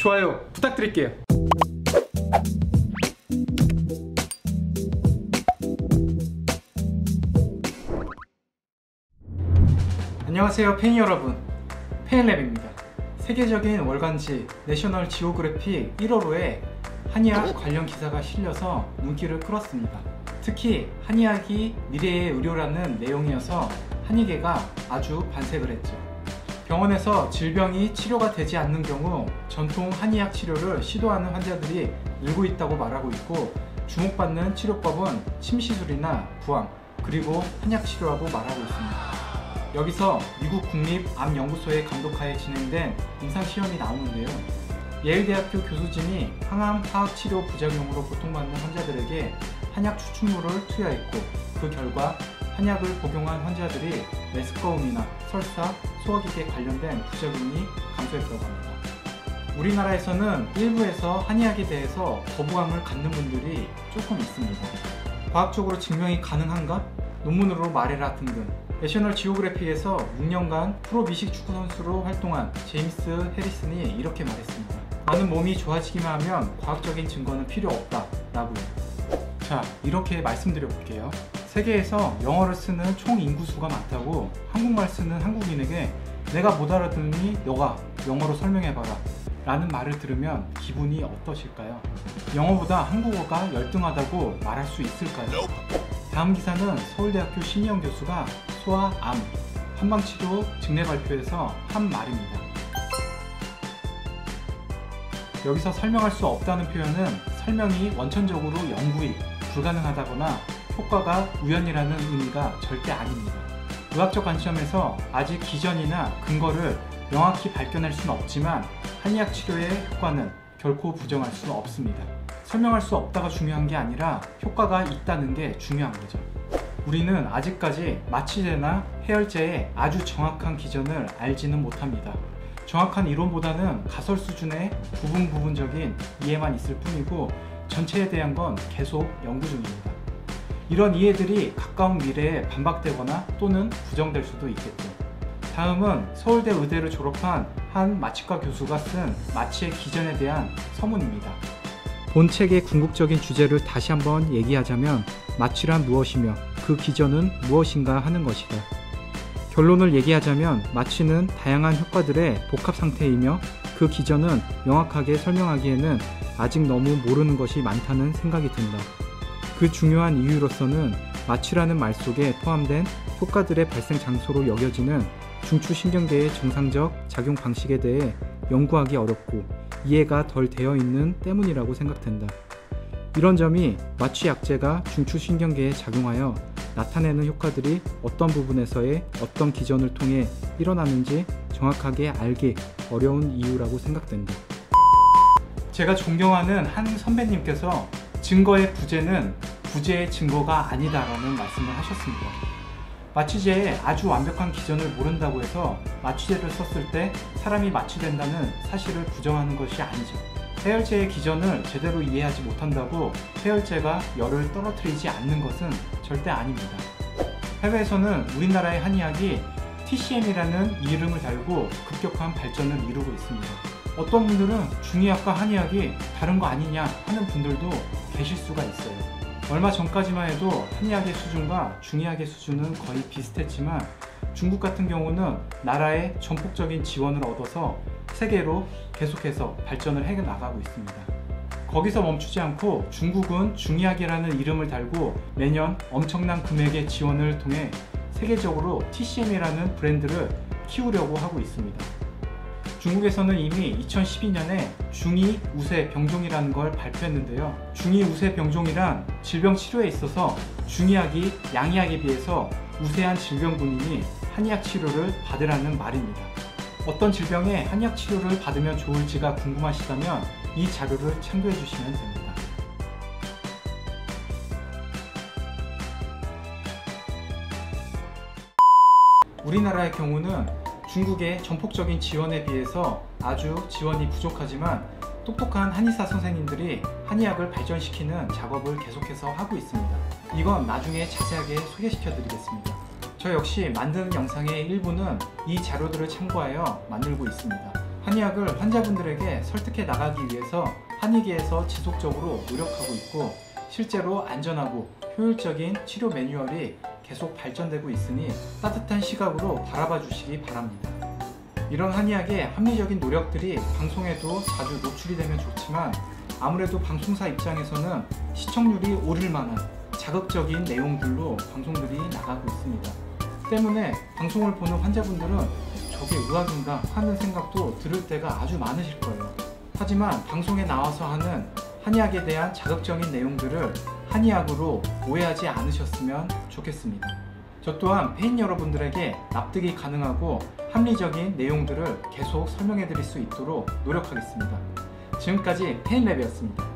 좋아요 부탁드릴게요. 안녕하세요 팬 여러분, 팬랩입니다. 세계적인 월간지 내셔널 지오그래픽 1호로에 한의학 관련 기사가 실려서 눈길을 끌었습니다. 특히 한의학이 미래의 의료라는 내용이어서 한의계가 아주 반색을 했죠. 병원에서 질병이 치료가 되지 않는 경우 전통 한의학 치료를 시도하는 환자들이 늘고 있다고 말하고 있고, 주목받는 치료법은 침시술이나 부항, 그리고 한약 치료라고 말하고 있습니다. 여기서 미국 국립암연구소의 감독하에 진행된 임상시험이 나오는데요. 예일대학교 교수진이 항암 화학치료 부작용으로 고통받는 환자들에게 한약 추출물을 투여했고, 그 결과 한약을 복용한 환자들이 메스꺼움이나 설사, 소화기계 관련된 부작용이 감소했다고 합니다. 우리나라에서는 일부에서 한의학에 대해서 거부감을 갖는 분들이 조금 있습니다. 과학적으로 증명이 가능한가? 논문으로 말해라 등등. 내셔널 지오그래픽에서 6년간 프로 미식 축구 선수로 활동한 제임스 해리슨이 이렇게 말했습니다. 나는 몸이 좋아지기만 하면 과학적인 증거는 필요 없다 라고요. 자, 이렇게 말씀드려 볼게요. 세계에서 영어를 쓰는 총 인구수가 많다고 한국말 쓰는 한국인에게 내가 못 알아듣니 너가 영어로 설명해봐라 라는 말을 들으면 기분이 어떠실까요? 영어보다 한국어가 열등하다고 말할 수 있을까요? 다음 기사는 서울대학교 신희영 교수가 소아, 암, 한방치료 직내 발표에서 한 말입니다. 여기서 설명할 수 없다는 표현은 설명이 원천적으로 영구히 불가능하다거나 효과가 우연이라는 의미가 절대 아닙니다. 의학적 관점에서 아직 기전이나 근거를 명확히 밝혀낼 수는 없지만 한의학 치료의 효과는 결코 부정할 수 없습니다. 설명할 수 없다가 중요한 게 아니라 효과가 있다는 게 중요한 거죠. 우리는 아직까지 마취제나 해열제의 아주 정확한 기전을 알지는 못합니다. 정확한 이론보다는 가설 수준의 부분적인 이해만 있을 뿐이고 전체에 대한 건 계속 연구 중입니다. 이런 이해들이 가까운 미래에 반박되거나 또는 부정될 수도 있겠죠. 다음은 서울대 의대를 졸업한 한 마취과 교수가 쓴 마취의 기전에 대한 서문입니다. 본 책의 궁극적인 주제를 다시 한번 얘기하자면 마취란 무엇이며 그 기전은 무엇인가 하는 것이다. 결론을 얘기하자면 마취는 다양한 효과들의 복합 상태이며 그 기전은 명확하게 설명하기에는 아직 너무 모르는 것이 많다는 생각이 든다. 그 중요한 이유로서는 마취라는 말 속에 포함된 효과들의 발생 장소로 여겨지는 중추신경계의 정상적 작용 방식에 대해 연구하기 어렵고 이해가 덜 되어 있는 때문이라고 생각된다. 이런 점이 마취 약제가 중추신경계에 작용하여 나타내는 효과들이 어떤 부분에서의 어떤 기전을 통해 일어나는지 정확하게 알기 어려운 이유라고 생각된다. 제가 존경하는 한 선배님께서 증거의 부재는 부재의 증거가 아니다라는 말씀을 하셨습니다. 마취제의 아주 완벽한 기전을 모른다고 해서 마취제를 썼을 때 사람이 마취된다는 사실을 부정하는 것이 아니죠. 해열제의 기전을 제대로 이해하지 못한다고 해열제가 열을 떨어뜨리지 않는 것은 절대 아닙니다. 해외에서는 우리나라의 한의학이 TCM이라는 이름을 달고 급격한 발전을 이루고 있습니다. 어떤 분들은 중의학과 한의학이 다른 거 아니냐 하는 분들도 계실 수가 있어요. 얼마 전까지만 해도 한의학의 수준과 중의학의 수준은 거의 비슷했지만 중국 같은 경우는 나라의 전폭적인 지원을 얻어서 세계로 계속해서 발전을 해 나가고 있습니다. 거기서 멈추지 않고 중국은 중의학이라는 이름을 달고 매년 엄청난 금액의 지원을 통해 세계적으로 TCM이라는 브랜드를 키우려고 하고 있습니다. 중국에서는 이미 2012년에 중이우세 병종이라는 걸 발표했는데요. 중이우세 병종이란 질병 치료에 있어서 중의학이 양의학에 비해서 우세한 질병군인이 한의학 치료를 받으라는 말입니다. 어떤 질병에 한의학 치료를 받으면 좋을지가 궁금하시다면 이 자료를 참고해 주시면 됩니다. 우리나라의 경우는 중국의 전폭적인 지원에 비해서 아주 지원이 부족하지만 똑똑한 한의사 선생님들이 한의학을 발전시키는 작업을 계속해서 하고 있습니다. 이건 나중에 자세하게 소개시켜 드리겠습니다. 저 역시 만드는 영상의 일부는 이 자료들을 참고하여 만들고 있습니다. 한의학을 환자분들에게 설득해 나가기 위해서 한의계에서 지속적으로 노력하고 있고, 실제로 안전하고 효율적인 치료 매뉴얼이 계속 발전되고 있으니 따뜻한 시각으로 바라봐 주시기 바랍니다. 이런 한의학의 합리적인 노력들이 방송에도 자주 노출이 되면 좋지만, 아무래도 방송사 입장에서는 시청률이 오를 만한 자극적인 내용들로 방송들이 나가고 있습니다. 때문에 방송을 보는 환자분들은 저게 의학인가 하는 생각도 들을 때가 아주 많으실 거예요. 하지만 방송에 나와서 하는 한의학에 대한 자극적인 내용들을 한의학으로 오해하지 않으셨으면 좋겠습니다. 저 또한 팬 여러분들에게 납득이 가능하고 합리적인 내용들을 계속 설명해 드릴 수 있도록 노력하겠습니다. 지금까지 팬랩이었습니다.